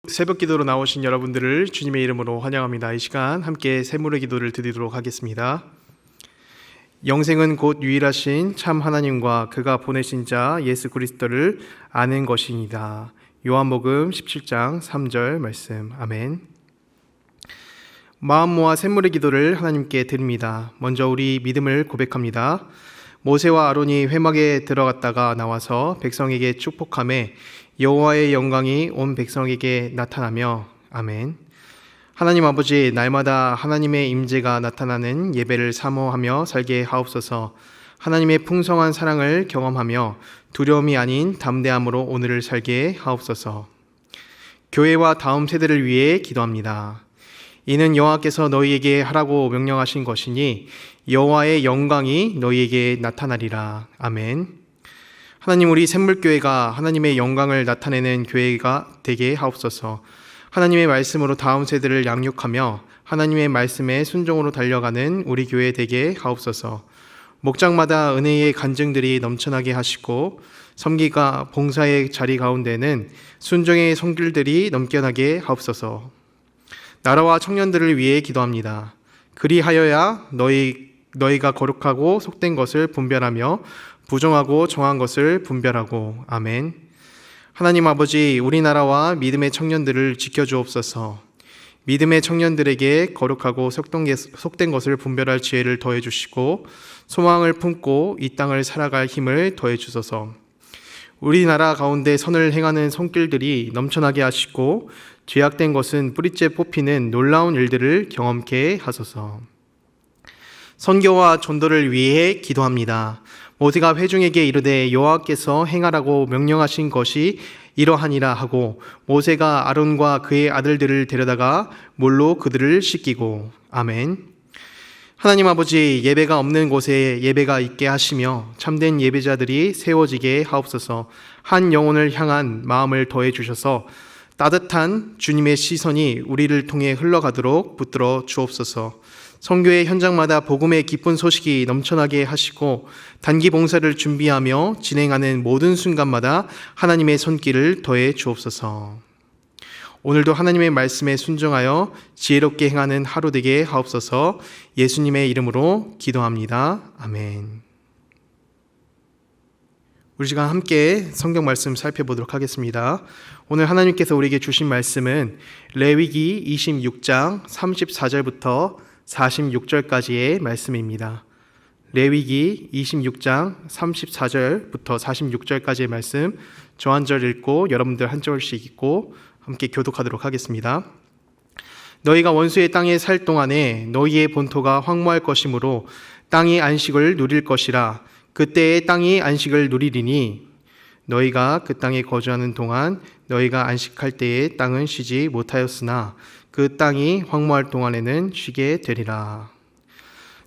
새벽 기도로 나오신 여러분들을 주님의 이름으로 환영합니다. 이 시간 함께 세물의 기도를 드리도록 하겠습니다. 영생은 곧 유일하신 참 하나님과 그가 보내신 자 예수 그리스도를 아는 것입니다. 요한복음 17장 3절 말씀. 아멘. 마음 모아 세물의 기도를 하나님께 드립니다. 먼저 우리 믿음을 고백합니다. 모세와 아론이 회막에 들어갔다가 나와서 백성에게 축복하매 여호와의 영광이 온 백성에게 나타나며 아멘. 하나님 아버지, 날마다 하나님의 임재가 나타나는 예배를 사모하며 살게 하옵소서. 하나님의 풍성한 사랑을 경험하며 두려움이 아닌 담대함으로 오늘을 살게 하옵소서. 교회와 다음 세대를 위해 기도합니다. 이는 여호와께서 너희에게 하라고 명령하신 것이니 여호와의 영광이 너희에게 나타나리라. 아멘. 하나님, 우리 샘물교회가 하나님의 영광을 나타내는 교회가 되게 하옵소서. 하나님의 말씀으로 다음 세대를 양육하며 하나님의 말씀에 순종으로 달려가는 우리 교회 되게 하옵소서. 목장마다 은혜의 간증들이 넘쳐나게 하시고 섬기가 봉사의 자리 가운데는 순종의 손길들이 넘겨나게 하옵소서. 나라와 청년들을 위해 기도합니다. 그리하여야 너희가 거룩하고 속된 것을 분별하며 부정하고 정한 것을 분별하고. 아멘. 하나님 아버지, 우리나라와 믿음의 청년들을 지켜주옵소서. 믿음의 청년들에게 거룩하고 속된 것을 분별할 지혜를 더해 주시고 소망을 품고 이 땅을 살아갈 힘을 더해 주소서. 우리나라 가운데 선을 행하는 손길들이 넘쳐나게 하시고 죄악된 것은 뿌리째 뽑히는 놀라운 일들을 경험케 하소서. 선교와 전도를 위해 기도합니다. 모세가 회중에게 이르되 여호와께서 행하라고 명령하신 것이 이러하니라 하고 모세가 아론과 그의 아들들을 데려다가 물로 그들을 씻기고. 아멘. 하나님 아버지, 예배가 없는 곳에 예배가 있게 하시며 참된 예배자들이 세워지게 하옵소서. 한 영혼을 향한 마음을 더해 주셔서 따뜻한 주님의 시선이 우리를 통해 흘러가도록 붙들어 주옵소서. 선교의 현장마다 복음의 기쁜 소식이 넘쳐나게 하시고 단기 봉사를 준비하며 진행하는 모든 순간마다 하나님의 손길을 더해 주옵소서. 오늘도 하나님의 말씀에 순종하여 지혜롭게 행하는 하루 되게 하옵소서. 예수님의 이름으로 기도합니다. 아멘. 우리 시간 함께 성경 말씀 살펴보도록 하겠습니다. 오늘 하나님께서 우리에게 주신 말씀은 레위기 26장 34절부터 46절까지의 말씀입니다. 레위기 26장 34절부터 46절까지의 말씀 저 한 절 읽고 여러분들 한 절씩 읽고 함께 교독하도록 하겠습니다. 너희가 원수의 땅에 살 동안에 너희의 본토가 황무할 것이므로 땅이 안식을 누릴 것이라. 그때에 땅이 안식을 누리리니 너희가 그 땅에 거주하는 동안 너희가 안식할 때에 땅은 쉬지 못하였으나 그 땅이 황무할 동안에는 쉬게 되리라.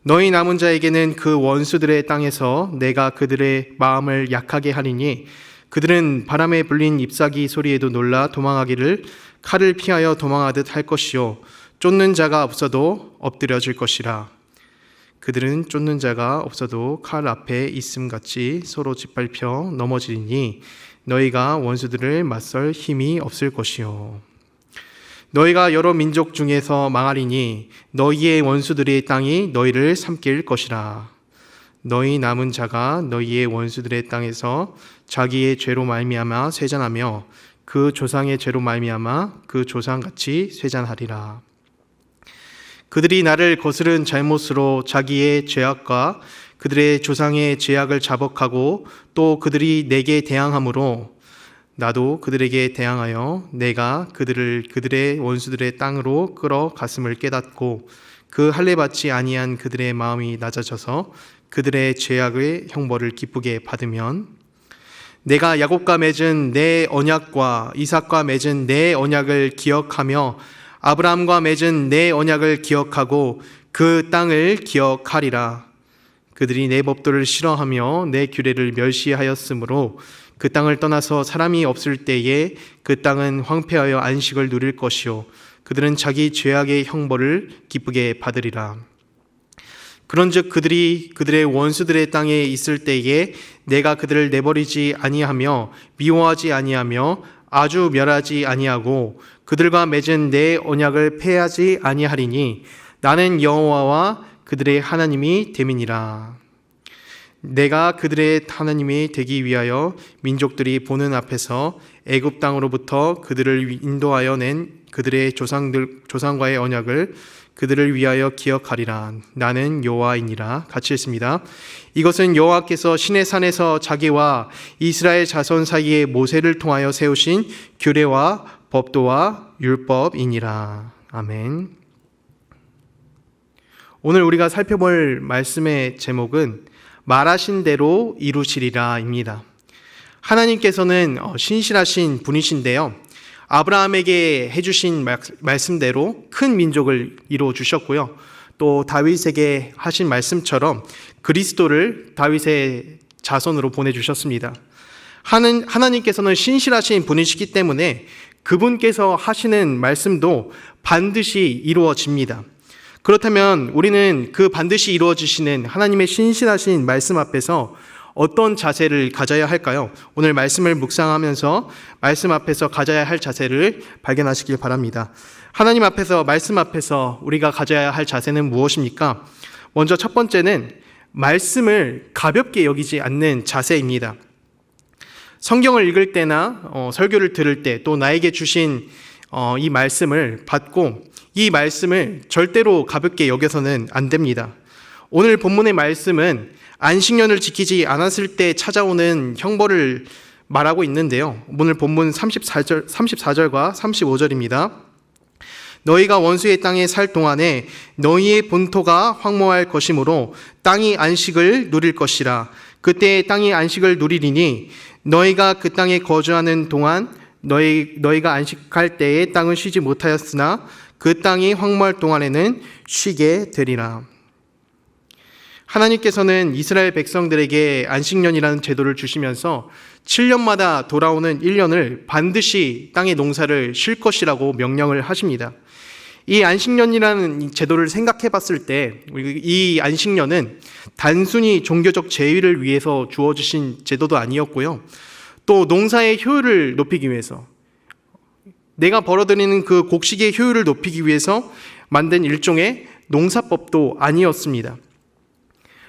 너희 남은 자에게는 그 원수들의 땅에서 내가 그들의 마음을 약하게 하리니 그들은 바람에 불린 잎사귀 소리에도 놀라 도망하기를 칼을 피하여 도망하듯 할 것이요 쫓는 자가 없어도 엎드려질 것이라. 그들은 쫓는 자가 없어도 칼 앞에 있음같이 서로 짓밟혀 넘어지리니 너희가 원수들을 맞설 힘이 없을 것이요. 너희가 여러 민족 중에서 망하리니 너희의 원수들의 땅이 너희를 삼킬 것이라. 너희 남은 자가 너희의 원수들의 땅에서 자기의 죄로 말미암아 쇠잔하며 그 조상의 죄로 말미암아 그 조상같이 쇠잔하리라. 그들이 나를 거스른 잘못으로 자기의 죄악과 그들의 조상의 죄악을 자복하고 또 그들이 내게 대항함으로 나도 그들에게 대항하여 내가 그들의 원수들의 땅으로 끌어갔음을 깨닫고 그 할례받지 아니한 그들의 마음이 낮아져서 그들의 죄악의 형벌을 기쁘게 받으면 내가 야곱과 맺은 내 언약과 이삭과 맺은 내 언약을 기억하며 아브라함과 맺은 내 언약을 기억하고 그 땅을 기억하리라. 그들이 내 법도를 싫어하며 내 규례를 멸시하였으므로 그 땅을 떠나서 사람이 없을 때에 그 땅은 황폐하여 안식을 누릴 것이요 그들은 자기 죄악의 형벌을 기쁘게 받으리라. 그런즉 그들이 그들의 원수들의 땅에 있을 때에 내가 그들을 내버리지 아니하며 미워하지 아니하며 아주 멸하지 아니하고 그들과 맺은 내 언약을 폐하지 아니하리니 나는 여호와와 그들의 하나님이 됨이니라. 내가 그들의 하나님이 되기 위하여 민족들이 보는 앞에서 애굽 땅으로부터 그들을 인도하여 낸 그들의 조상과의 언약을 그들을 위하여 기억하리라. 나는 여호와이니라. 같이 읽습니다. 이것은 여호와께서 시내 산에서 자기와 이스라엘 자손 사이에 모세를 통하여 세우신 규례와 법도와 율법이니라. 아멘. 오늘 우리가 살펴볼 말씀의 제목은 말하신 대로 이루시리라입니다. 하나님께서는 신실하신 분이신데요. 아브라함에게 해주신 말씀대로 큰 민족을 이루어 주셨고요. 또 다윗에게 하신 말씀처럼 그리스도를 다윗의 자손으로 보내주셨습니다. 하나님께서는 신실하신 분이시기 때문에 그분께서 하시는 말씀도 반드시 이루어집니다. 그렇다면 우리는 그 반드시 이루어지시는 하나님의 신실하신 말씀 앞에서 어떤 자세를 가져야 할까요? 오늘 말씀을 묵상하면서 말씀 앞에서 가져야 할 자세를 발견하시길 바랍니다. 하나님 앞에서, 말씀 앞에서 우리가 가져야 할 자세는 무엇입니까? 먼저 첫 번째는 말씀을 가볍게 여기지 않는 자세입니다. 성경을 읽을 때나 설교를 들을 때 또 나에게 주신 이 말씀을 받고 이 말씀을 절대로 가볍게 여겨서는 안 됩니다. 오늘 본문의 말씀은 안식년을 지키지 않았을 때 찾아오는 형벌을 말하고 있는데요. 오늘 본문 34절과 35절입니다. 너희가 원수의 땅에 살 동안에 너희의 본토가 황무할 것이므로 땅이 안식을 누릴 것이라. 그때 땅이 안식을 누리리니 너희가 그 땅에 거주하는 동안 너희가 안식할 때에 땅은 쉬지 못하였으나 그 땅이 황무할 동안에는 쉬게 되리라. 하나님께서는 이스라엘 백성들에게 안식년이라는 제도를 주시면서 7년마다 돌아오는 1년을 반드시 땅의 농사를 쉴 것이라고 명령을 하십니다. 이 안식년이라는 제도를 생각해 봤을 때 이 안식년은 단순히 종교적 제의를 위해서 주어주신 제도도 아니었고요. 또 농사의 효율을 높이기 위해서, 내가 벌어들이는 그 곡식의 효율을 높이기 위해서 만든 일종의 농사법도 아니었습니다.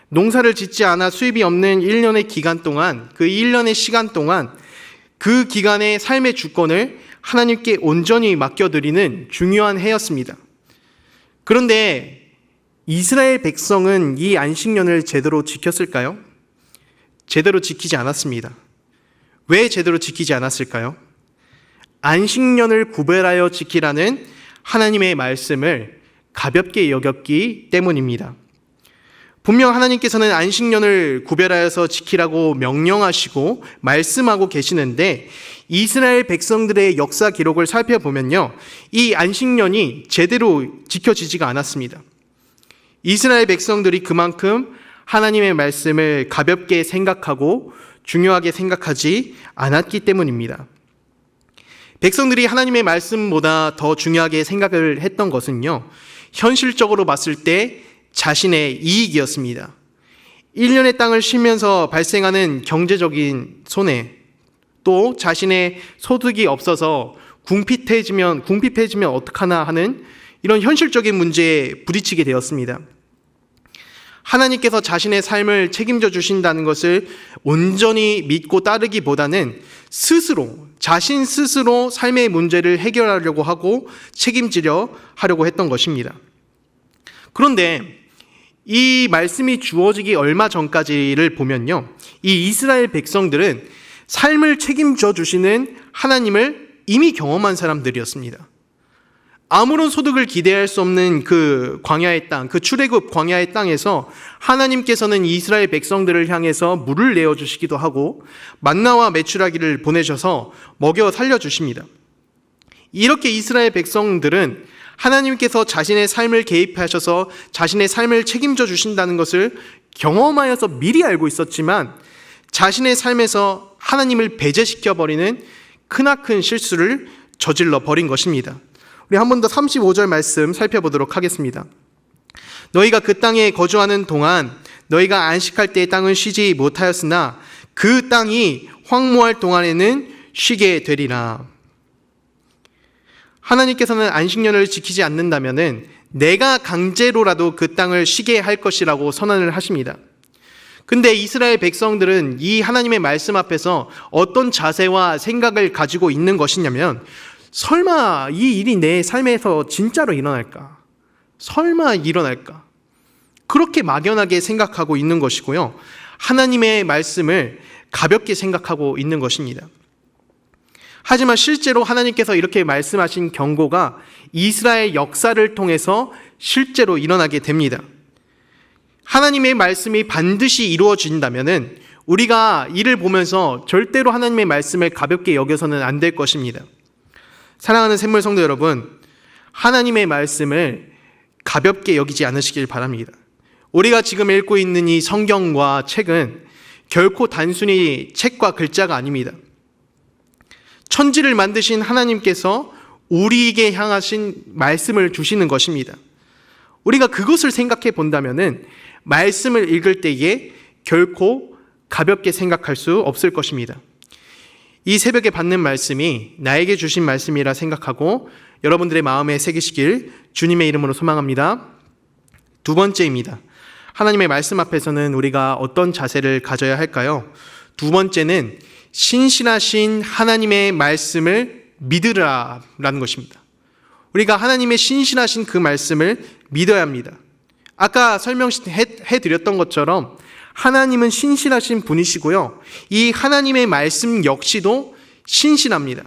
농사를 짓지 않아 수입이 없는 1년의 기간 동안, 그 1년의 시간 동안 그 기간의 삶의 주권을 하나님께 온전히 맡겨드리는 중요한 해였습니다. 그런데 이스라엘 백성은 이 안식년을 제대로 지켰을까요? 제대로 지키지 않았습니다. 왜 제대로 지키지 않았을까요? 안식년을 구별하여 지키라는 하나님의 말씀을 가볍게 여겼기 때문입니다. 분명 하나님께서는 안식년을 구별하여서 지키라고 명령하시고 말씀하고 계시는데 이스라엘 백성들의 역사 기록을 살펴보면요, 이 안식년이 제대로 지켜지지가 않았습니다. 이스라엘 백성들이 그만큼 하나님의 말씀을 가볍게 생각하고 중요하게 생각하지 않았기 때문입니다. 백성들이 하나님의 말씀보다 더 중요하게 생각을 했던 것은요, 현실적으로 봤을 때 자신의 이익이었습니다. 1년의 땅을 쉬면서 발생하는 경제적인 손해, 또 자신의 소득이 없어서 궁핍해지면 어떡하나 하는 이런 현실적인 문제에 부딪히게 되었습니다. 하나님께서 자신의 삶을 책임져 주신다는 것을 온전히 믿고 따르기보다는 자신 스스로 삶의 문제를 해결하려고 하고 책임지려 하려고 했던 것입니다. 그런데 이 말씀이 주어지기 얼마 전까지를 보면요, 이 이스라엘 백성들은 삶을 책임져 주시는 하나님을 이미 경험한 사람들이었습니다. 아무런 소득을 기대할 수 없는 그 광야의 땅, 그 출애굽 광야의 땅에서 하나님께서는 이스라엘 백성들을 향해서 물을 내어주시기도 하고 만나와 메추라기를 보내셔서 먹여 살려주십니다. 이렇게 이스라엘 백성들은 하나님께서 자신의 삶을 개입하셔서 자신의 삶을 책임져 주신다는 것을 경험하여서 미리 알고 있었지만 자신의 삶에서 하나님을 배제시켜버리는 크나큰 실수를 저질러 버린 것입니다. 우리 한 번 더 35절 말씀 살펴보도록 하겠습니다. 너희가 그 땅에 거주하는 동안 너희가 안식할 때의 땅은 쉬지 못하였으나 그 땅이 황무할 동안에는 쉬게 되리라. 하나님께서는 안식년을 지키지 않는다면은 내가 강제로라도 그 땅을 쉬게 할 것이라고 선언을 하십니다. 근데 이스라엘 백성들은 이 하나님의 말씀 앞에서 어떤 자세와 생각을 가지고 있는 것이냐면, 설마 이 일이 내 삶에서 진짜로 일어날까? 설마 일어날까? 그렇게 막연하게 생각하고 있는 것이고요. 하나님의 말씀을 가볍게 생각하고 있는 것입니다. 하지만 실제로 하나님께서 이렇게 말씀하신 경고가 이스라엘 역사를 통해서 실제로 일어나게 됩니다. 하나님의 말씀이 반드시 이루어진다면은 우리가 이를 보면서 절대로 하나님의 말씀을 가볍게 여겨서는 안 될 것입니다. 사랑하는 샘물 성도 여러분, 하나님의 말씀을 가볍게 여기지 않으시길 바랍니다. 우리가 지금 읽고 있는 이 성경과 책은 결코 단순히 책과 글자가 아닙니다. 천지를 만드신 하나님께서 우리에게 향하신 말씀을 주시는 것입니다. 우리가 그것을 생각해 본다면은 말씀을 읽을 때에 결코 가볍게 생각할 수 없을 것입니다. 이 새벽에 받는 말씀이 나에게 주신 말씀이라 생각하고 여러분들의 마음에 새기시길 주님의 이름으로 소망합니다. 두 번째입니다. 하나님의 말씀 앞에서는 우리가 어떤 자세를 가져야 할까요? 두 번째는 신실하신 하나님의 말씀을 믿으라라는 것입니다. 우리가 하나님의 신실하신 그 말씀을 믿어야 합니다. 아까 설명해드렸던 것처럼 하나님은 신실하신 분이시고요. 이 하나님의 말씀 역시도 신실합니다.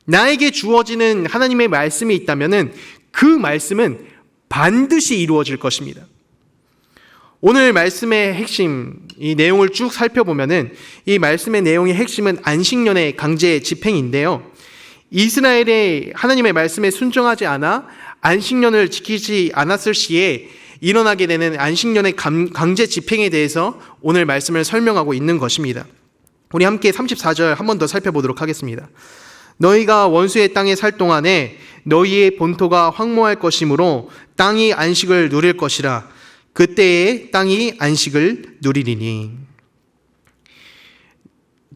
나에게 주어지는 하나님의 말씀이 있다면 그 말씀은 반드시 이루어질 것입니다. 오늘 말씀의 핵심, 이 내용을 쭉 살펴보면은 이 말씀의 내용의 핵심은 안식년의 강제 집행인데요. 이스라엘의 하나님의 말씀에 순종하지 않아 안식년을 지키지 않았을 시에 일어나게 되는 안식년의 강제 집행에 대해서 오늘 말씀을 설명하고 있는 것입니다. 우리 함께 34절 한 번 더 살펴보도록 하겠습니다. 너희가 원수의 땅에 살 동안에 너희의 본토가 황무할 것이므로 땅이 안식을 누릴 것이라. 그때에 땅이 안식을 누리리니.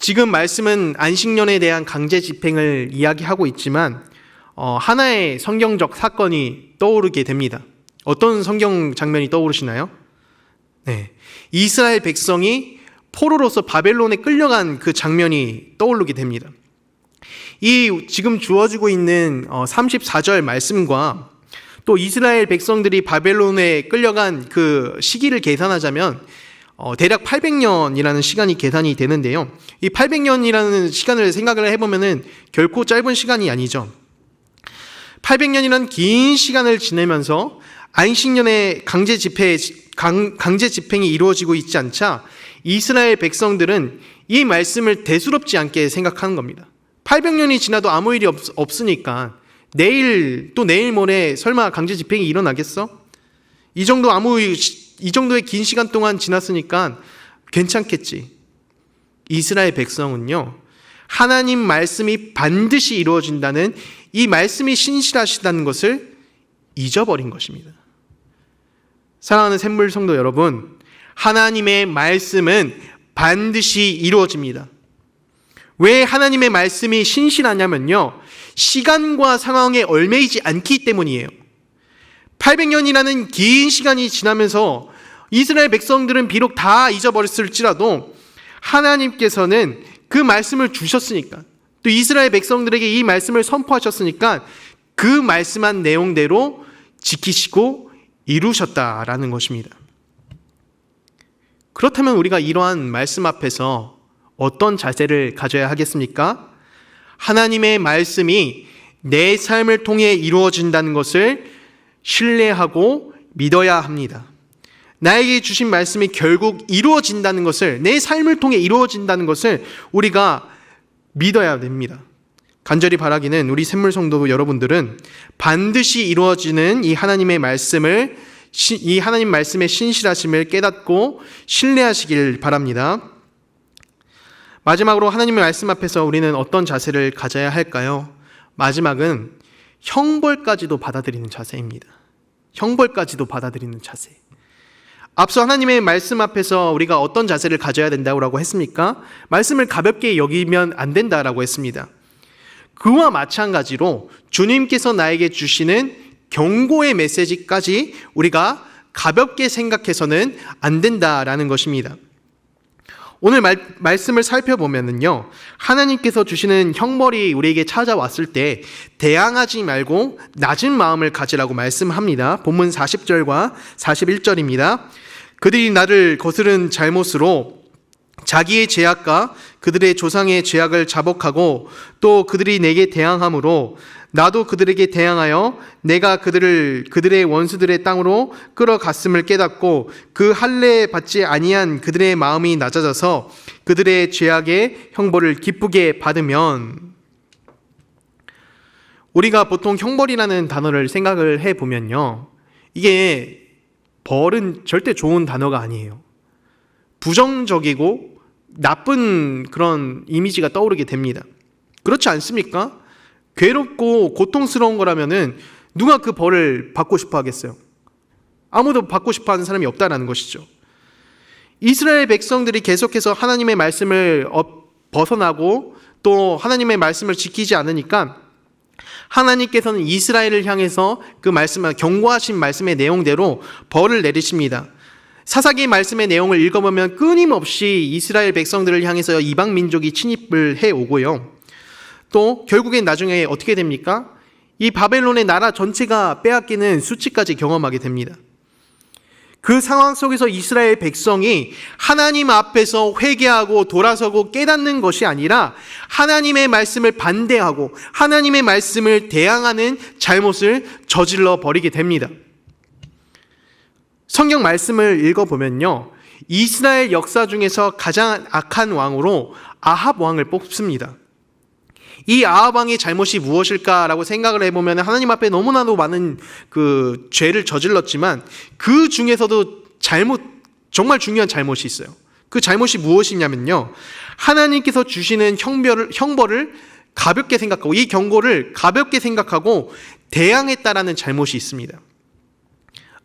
지금 말씀은 안식년에 대한 강제 집행을 이야기하고 있지만 하나의 성경적 사건이 떠오르게 됩니다. 어떤 성경 장면이 떠오르시나요? 네, 이스라엘 백성이 포로로서 바벨론에 끌려간 그 장면이 떠오르게 됩니다. 이 지금 주어지고 있는 34절 말씀과 또 이스라엘 백성들이 바벨론에 끌려간 그 시기를 계산하자면 대략 800년이라는 시간이 계산이 되는데요. 이 800년이라는 시간을 생각을 해보면은 결코 짧은 시간이 아니죠. 800년이라는 긴 시간을 지내면서 안식년의 강제 집행이 이루어지고 있지 않자 이스라엘 백성들은 이 말씀을 대수롭지 않게 생각하는 겁니다. 800년이 지나도 아무 일이 없으니까 내일 모레 설마 강제 집행이 일어나겠어? 이 정도의 긴 시간 동안 지났으니까 괜찮겠지. 이스라엘 백성은요, 하나님 말씀이 반드시 이루어진다는 이 말씀이 신실하시다는 것을 잊어버린 것입니다. 사랑하는 샘물 성도 여러분, 하나님의 말씀은 반드시 이루어집니다. 왜 하나님의 말씀이 신실하냐면요, 시간과 상황에 얽매이지 않기 때문이에요. 800년이라는 긴 시간이 지나면서 이스라엘 백성들은 비록 다 잊어버렸을지라도 하나님께서는 그 말씀을 주셨으니까, 또 이스라엘 백성들에게 이 말씀을 선포하셨으니까 그 말씀한 내용대로 지키시고 이루셨다라는 것입니다. 그렇다면 우리가 이러한 말씀 앞에서 어떤 자세를 가져야 하겠습니까? 하나님의 말씀이 내 삶을 통해 이루어진다는 것을 신뢰하고 믿어야 합니다. 나에게 주신 말씀이 결국 이루어진다는 것을, 내 삶을 통해 이루어진다는 것을 우리가 믿어야 됩니다. 간절히 바라기는 우리 샘물 성도 여러분들은 반드시 이루어지는 이 하나님의 말씀의 신실하심을 깨닫고 신뢰하시길 바랍니다. 마지막으로 하나님의 말씀 앞에서 우리는 어떤 자세를 가져야 할까요? 마지막은 형벌까지도 받아들이는 자세입니다. 형벌까지도 받아들이는 자세. 앞서 하나님의 말씀 앞에서 우리가 어떤 자세를 가져야 된다고 했습니까? 말씀을 가볍게 여기면 안 된다라고 했습니다. 그와 마찬가지로 주님께서 나에게 주시는 경고의 메시지까지 우리가 가볍게 생각해서는 안 된다라는 것입니다. 오늘 말씀을 살펴보면요, 하나님께서 주시는 형벌이 우리에게 찾아왔을 때 대항하지 말고 낮은 마음을 가지라고 말씀합니다. 본문 40절과 41절입니다. 그들이 나를 거스른 잘못으로 자기의 죄악과 그들의 조상의 죄악을 자복하고 또 그들이 내게 대항함으로 나도 그들에게 대항하여 내가 그들의 원수들의 땅으로 끌어갔음을 깨닫고 그 할례 받지 아니한 그들의 마음이 낮아져서 그들의 죄악의 형벌을 기쁘게 받으면, 우리가 보통 형벌이라는 단어를 생각을 해보면요, 이게 벌은 절대 좋은 단어가 아니에요. 부정적이고 나쁜 그런 이미지가 떠오르게 됩니다. 그렇지 않습니까? 괴롭고 고통스러운 거라면은 누가 그 벌을 받고 싶어 하겠어요? 아무도 받고 싶어 하는 사람이 없다라는 것이죠. 이스라엘 백성들이 계속해서 하나님의 말씀을 벗어나고 또 하나님의 말씀을 지키지 않으니까 하나님께서는 이스라엘을 향해서 그 경고하신 말씀의 내용대로 벌을 내리십니다. 사사기 말씀의 내용을 읽어보면 끊임없이 이스라엘 백성들을 향해서 이방 민족이 침입을 해오고요. 또 결국엔 나중에 어떻게 됩니까? 이 바벨론의 나라 전체가 빼앗기는 수치까지 경험하게 됩니다. 그 상황 속에서 이스라엘 백성이 하나님 앞에서 회개하고 돌아서고 깨닫는 것이 아니라 하나님의 말씀을 반대하고 하나님의 말씀을 대항하는 잘못을 저질러 버리게 됩니다. 성경 말씀을 읽어보면요, 이스라엘 역사 중에서 가장 악한 왕으로 아합 왕을 뽑습니다. 이 아합 왕의 잘못이 무엇일까라고 생각을 해보면 하나님 앞에 너무나도 많은 그 죄를 저질렀지만 그 중에서도 정말 중요한 잘못이 있어요. 그 잘못이 무엇이냐면요, 하나님께서 주시는 형벌을 가볍게 생각하고 이 경고를 가볍게 생각하고 대항했다라는 잘못이 있습니다.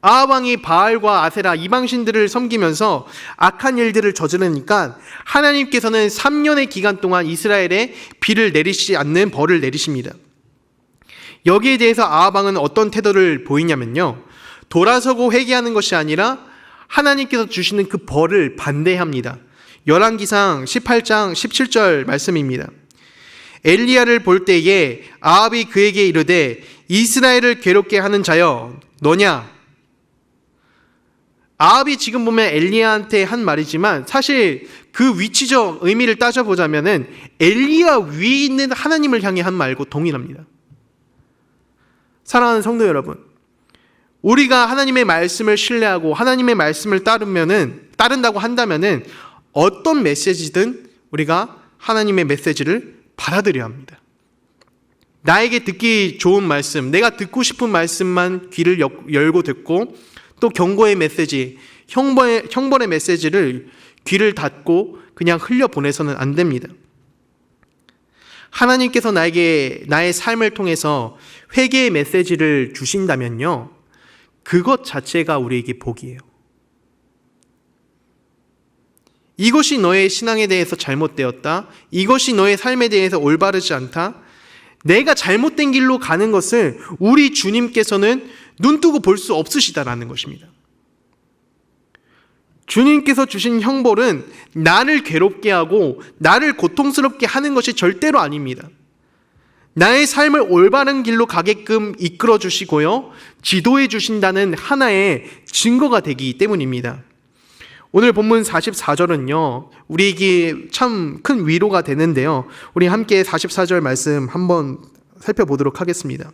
아합 왕이 바알과 아세라 이방신들을 섬기면서 악한 일들을 저지르니까 하나님께서는 3년의 기간 동안 이스라엘에 비를 내리시지 않는 벌을 내리십니다. 여기에 대해서 아합 왕은 어떤 태도를 보이냐면요, 돌아서고 회개하는 것이 아니라 하나님께서 주시는 그 벌을 반대합니다. 열왕기상 18장 17절 말씀입니다. 엘리야를 볼 때에 아합이 그에게 이르되 이스라엘을 괴롭게 하는 자여 너냐? 아합이 지금 보면 엘리야한테 한 말이지만 사실 그 위치적 의미를 따져보자면은 엘리야 위에 있는 하나님을 향해 한 말과 동일합니다. 사랑하는 성도 여러분, 우리가 하나님의 말씀을 신뢰하고 하나님의 말씀을 따른다고 한다면은 어떤 메시지든 우리가 하나님의 메시지를 받아들여야 합니다. 나에게 듣기 좋은 말씀, 내가 듣고 싶은 말씀만 귀를 열고 듣고 또 경고의 메시지, 형벌의 메시지를 귀를 닫고 그냥 흘려보내서는 안 됩니다. 하나님께서 나에게 나의 삶을 통해서 회개의 메시지를 주신다면요, 그것 자체가 우리에게 복이에요. 이것이 너의 신앙에 대해서 잘못되었다, 이것이 너의 삶에 대해서 올바르지 않다, 내가 잘못된 길로 가는 것을 우리 주님께서는 눈뜨고 볼 수 없으시다라는 것입니다. 주님께서 주신 형벌은 나를 괴롭게 하고 나를 고통스럽게 하는 것이 절대로 아닙니다. 나의 삶을 올바른 길로 가게끔 이끌어 주시고요, 지도해 주신다는 하나의 증거가 되기 때문입니다. 오늘 본문 44절은요, 우리에게 참 큰 위로가 되는데요, 우리 함께 44절 말씀 한번 살펴보도록 하겠습니다.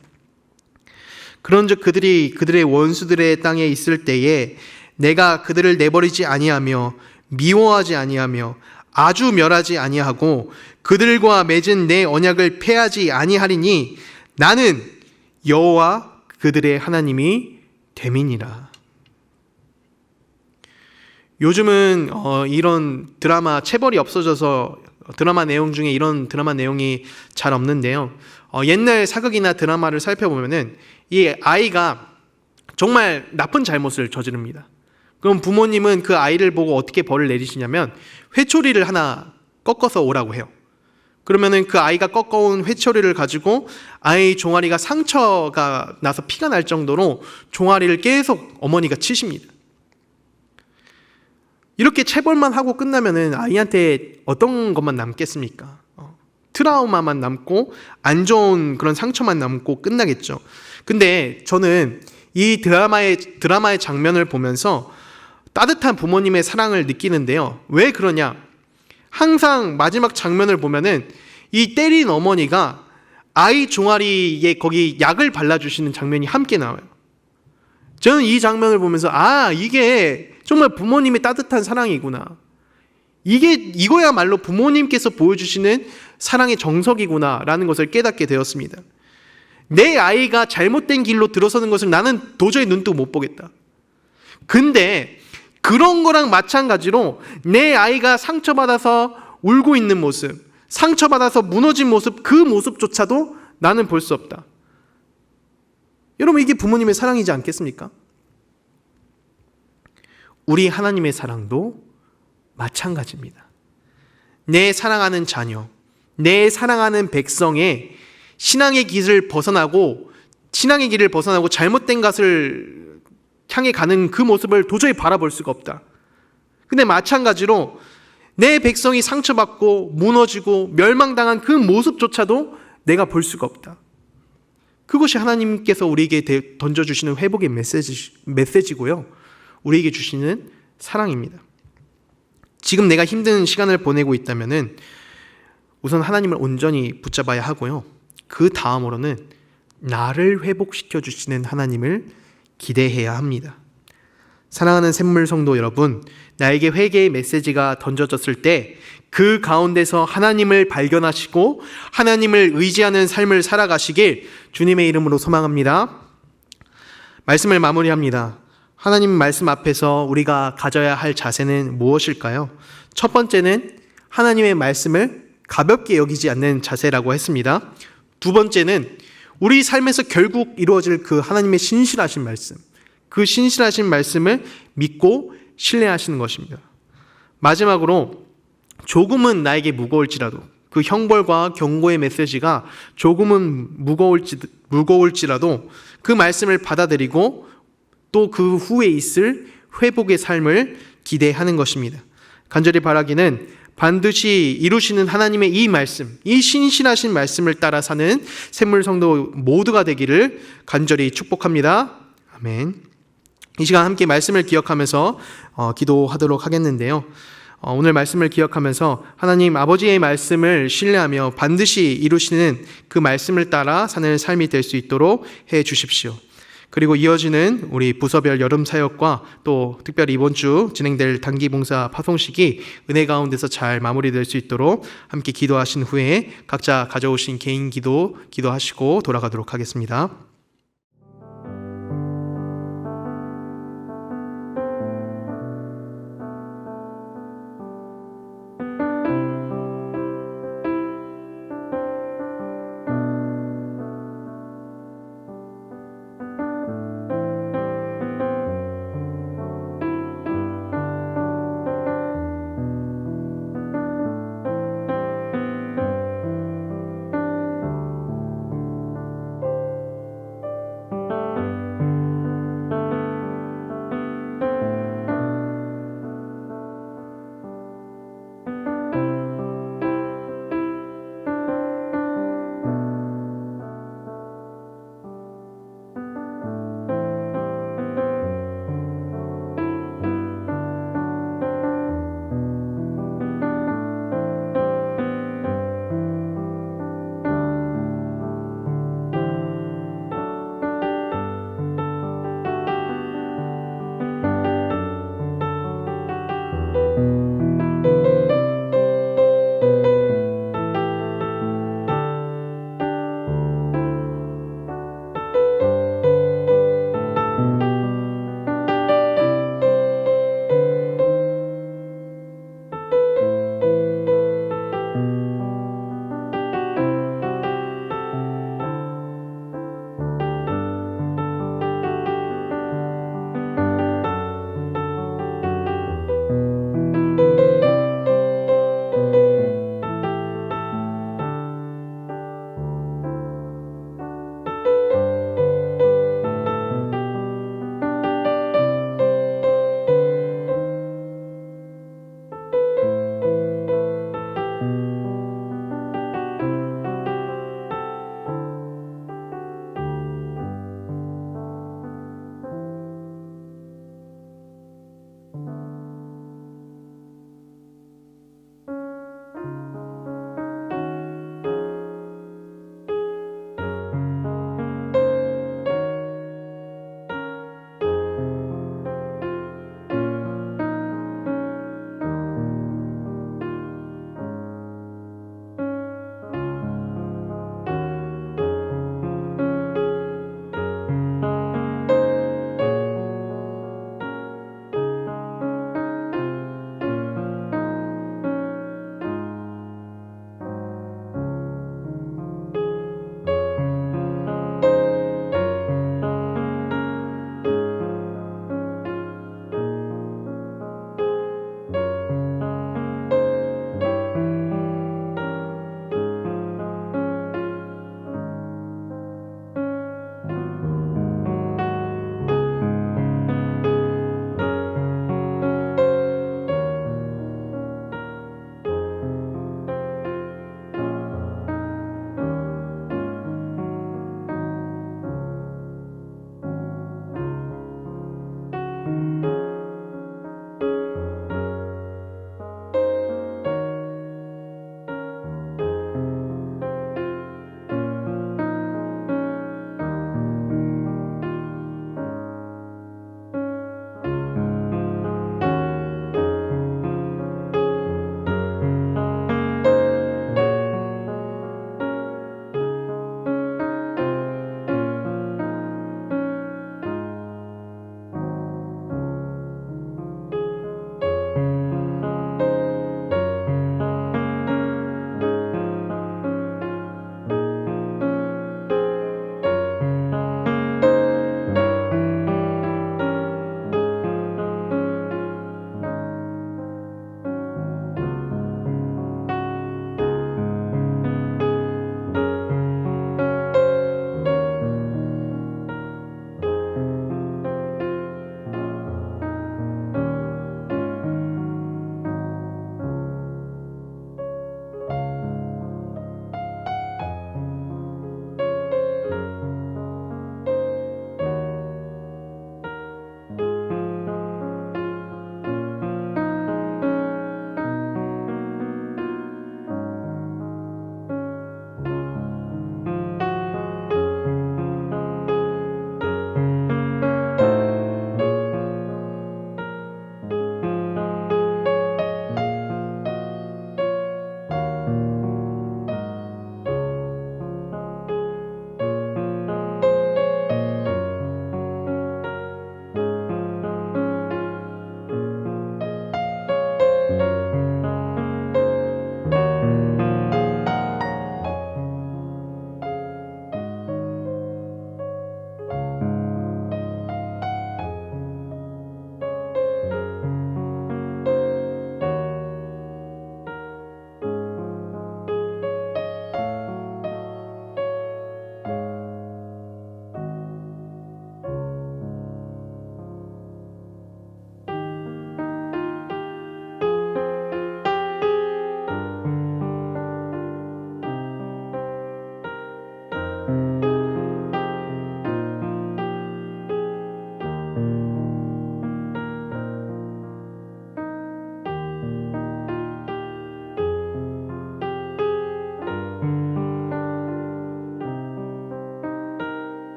그런즉 그들이 그들의 원수들의 땅에 있을 때에 내가 그들을 내버리지 아니하며 미워하지 아니하며 아주 멸하지 아니하고 그들과 맺은 내 언약을 폐하지 아니하리니 나는 여호와 그들의 하나님이 됨이니라. 요즘은 이런 드라마 체벌이 없어져서 드라마 내용 중에 이런 드라마 내용이 잘 없는데요, 옛날 사극이나 드라마를 살펴보면은 이 아이가 정말 나쁜 잘못을 저지릅니다. 그럼 부모님은 그 아이를 보고 어떻게 벌을 내리시냐면 회초리를 하나 꺾어서 오라고 해요. 그러면은 그 아이가 꺾어온 회초리를 가지고 아이 종아리가 상처가 나서 피가 날 정도로 종아리를 계속 어머니가 치십니다. 이렇게 체벌만 하고 끝나면은 아이한테 어떤 것만 남겠습니까? 트라우마만 남고 안 좋은 그런 상처만 남고 끝나겠죠. 근데 저는 이 드라마의 장면을 보면서 따뜻한 부모님의 사랑을 느끼는데요. 왜 그러냐? 항상 마지막 장면을 보면은 이 때린 어머니가 아이 종아리에 거기 약을 발라주시는 장면이 함께 나와요. 저는 이 장면을 보면서 이게 정말 부모님의 따뜻한 사랑이구나. 이거야말로 부모님께서 보여주시는 사랑의 정석이구나라는 것을 깨닫게 되었습니다. 내 아이가 잘못된 길로 들어서는 것을 나는 도저히 눈뜨고 못 보겠다. 근데 그런 거랑 마찬가지로 내 아이가 상처받아서 울고 있는 모습, 상처받아서 무너진 모습, 그 모습조차도 나는 볼 수 없다. 여러분, 이게 부모님의 사랑이지 않겠습니까? 우리 하나님의 사랑도 마찬가지입니다. 내 사랑하는 자녀, 내 사랑하는 백성의 신앙의 길을 벗어나고 잘못된 것을 향해 가는 그 모습을 도저히 바라볼 수가 없다. 근데 마찬가지로 내 백성이 상처받고 무너지고 멸망당한 그 모습조차도 내가 볼 수가 없다. 그것이 하나님께서 우리에게 던져주시는 회복의 메시지고요. 우리에게 주시는 사랑입니다. 지금 내가 힘든 시간을 보내고 있다면은 우선 하나님을 온전히 붙잡아야 하고요. 그 다음으로는 나를 회복시켜 주시는 하나님을 기대해야 합니다. 사랑하는 샘물 성도 여러분, 나에게 회개의 메시지가 던져졌을 때 그 가운데서 하나님을 발견하시고 하나님을 의지하는 삶을 살아가시길 주님의 이름으로 소망합니다. 말씀을 마무리합니다. 하나님 말씀 앞에서 우리가 가져야 할 자세는 무엇일까요? 첫 번째는 하나님의 말씀을 가볍게 여기지 않는 자세라고 했습니다. 두 번째는 우리 삶에서 결국 이루어질 그 하나님의 신실하신 말씀, 그 신실하신 말씀을 믿고 신뢰하시는 것입니다. 마지막으로 조금은 나에게 무거울지라도, 그 형벌과 경고의 메시지가 조금은 무거울지라도 그 말씀을 받아들이고 또 그 후에 있을 회복의 삶을 기대하는 것입니다. 간절히 바라기는 반드시 이루시는 하나님의 이 말씀, 이 신실하신 말씀을 따라 사는 샘물 성도 모두가 되기를 간절히 축복합니다. 아멘. 이 시간 함께 말씀을 기억하면서 기도하도록 하겠는데요. 오늘 말씀을 기억하면서 하나님 아버지의 말씀을 신뢰하며 반드시 이루시는 그 말씀을 따라 사는 삶이 될 수 있도록 해 주십시오. 그리고 이어지는 우리 부서별 여름 사역과 또 특별히 이번 주 진행될 단기 봉사 파송식이 은혜 가운데서 잘 마무리될 수 있도록 함께 기도하신 후에 각자 가져오신 개인 기도하시고 돌아가도록 하겠습니다.